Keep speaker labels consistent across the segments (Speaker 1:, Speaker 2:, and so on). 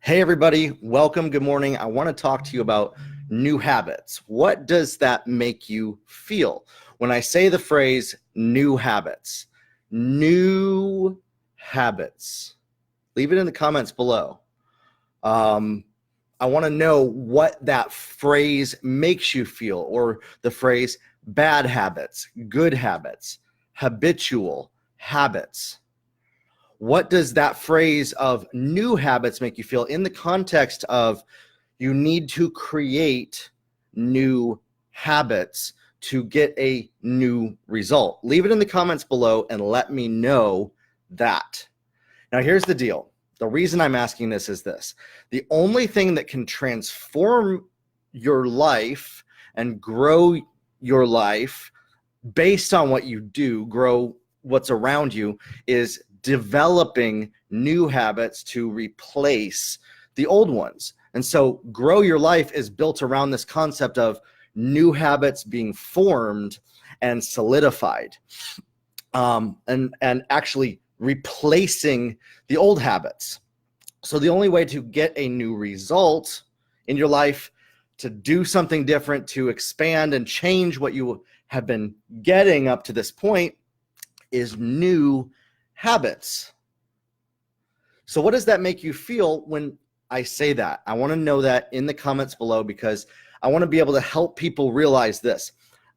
Speaker 1: Hey, everybody. Welcome. Good morning. I want to talk to you about new habits. What does that make you feel? When I say the phrase new habits, leave it in the comments below. I want to know what that phrase makes you feel, or the phrase bad habits, good habits, habitual habits. What does that phrase of new habits make you feel in the context of you need to create new habits to get a new result? Leave it in the comments below and let me know that. Now, here's the deal. The reason I'm asking this is this. The only thing that can transform your life and grow your life based on what you do, grow what's around you, is developing new habits to replace the old ones. And so grow your life is built around this concept of new habits being formed and solidified, and actually replacing the old habits. So the only way to get a new result in your life, to do something different, to expand and change what you have been getting up to this point, is new habits. So what does that make you feel when I say that? I want to know that in the comments below, because I want to be able to help people realize this.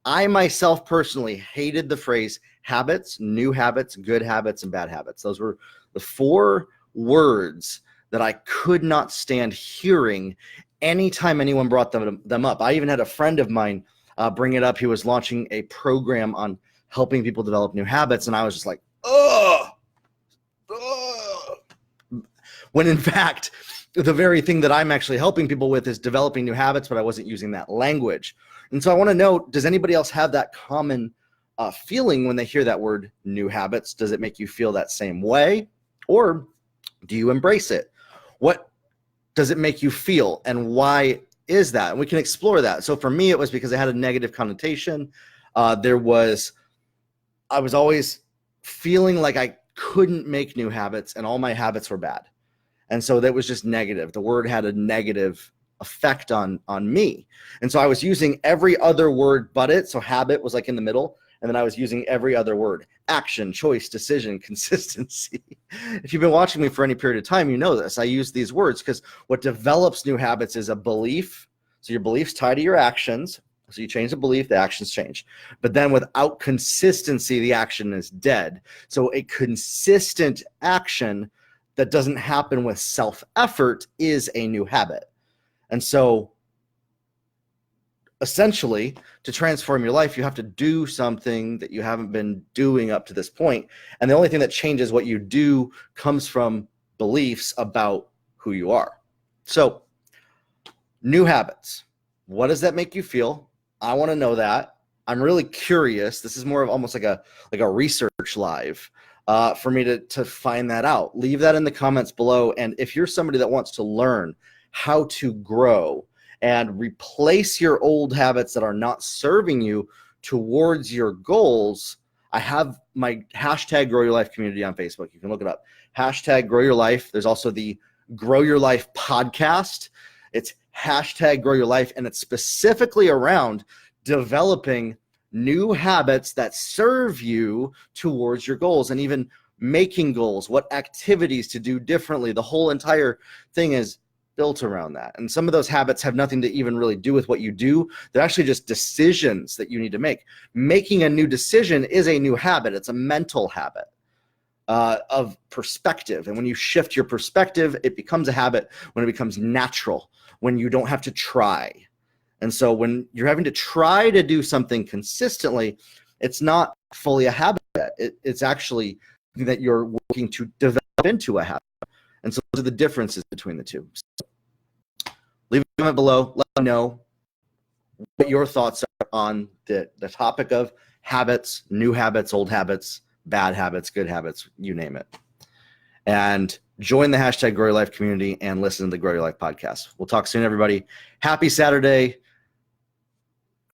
Speaker 1: I myself personally hated the phrase habits, new habits, good habits, and bad habits. Those were the four words that I could not stand hearing anytime anyone brought them up. I even had a friend of mine bring it up. He was launching a program on helping people develop new habits, and I was just like, ugh. When in fact, the very thing that I'm actually helping people with is developing new habits, but I wasn't using that language. And so I want to know, does anybody else have that common feeling when they hear that word new habits? Does it make you feel that same way? Or do you embrace it? What does it make you feel, and why is that? And we can explore that. So for me, it was because it had a negative connotation. I was always feeling like I couldn't make new habits and all my habits were bad. And so that was just negative. The word had a negative effect on me. And so I was using every other word but it. So habit was like in the middle. And then I was using every other word: action, choice, decision, consistency. If you've been watching me for any period of time, you know this. I use these words because what develops new habits is a belief. So your beliefs tie to your actions. So you change the belief, the actions change. But then without consistency, the action is dead. So a consistent action that doesn't happen with self-effort is a new habit. And so essentially, to transform your life, you have to do something that you haven't been doing up to this point. And the only thing that changes what you do comes from beliefs about who you are. So new habits. What does that make you feel? I want to know that. I'm really curious. This is more of almost like a research live for me to find that out. Leave that in the comments below. And if you're somebody that wants to learn how to grow and replace your old habits that are not serving you towards your goals, I have my hashtag Grow Your Life community on Facebook. You can look it up. Hashtag Grow Your Life. There's also the Grow Your Life podcast. It's hashtag Grow Your Life, and it's specifically around developing new habits that serve you towards your goals, and even making goals, what activities to do differently. The whole entire thing is built around that. And some of those habits have nothing to even really do with what you do. They're actually just decisions that you need to make. Making a new decision is a new habit. It's a mental habit of perspective. And when you shift your perspective, it becomes a habit when it becomes natural, when you don't have to try. And so when you're having to try to do something consistently, it's not fully a habit. It's actually that you're working to develop into a habit. And so those are the differences between the two. So leave a comment below. Let me know what your thoughts are on the topic of habits, new habits, old habits, bad habits, good habits, you name it. And join the hashtag Grow Your Life community and listen to the Grow Your Life podcast. We'll talk soon, everybody. Happy Saturday.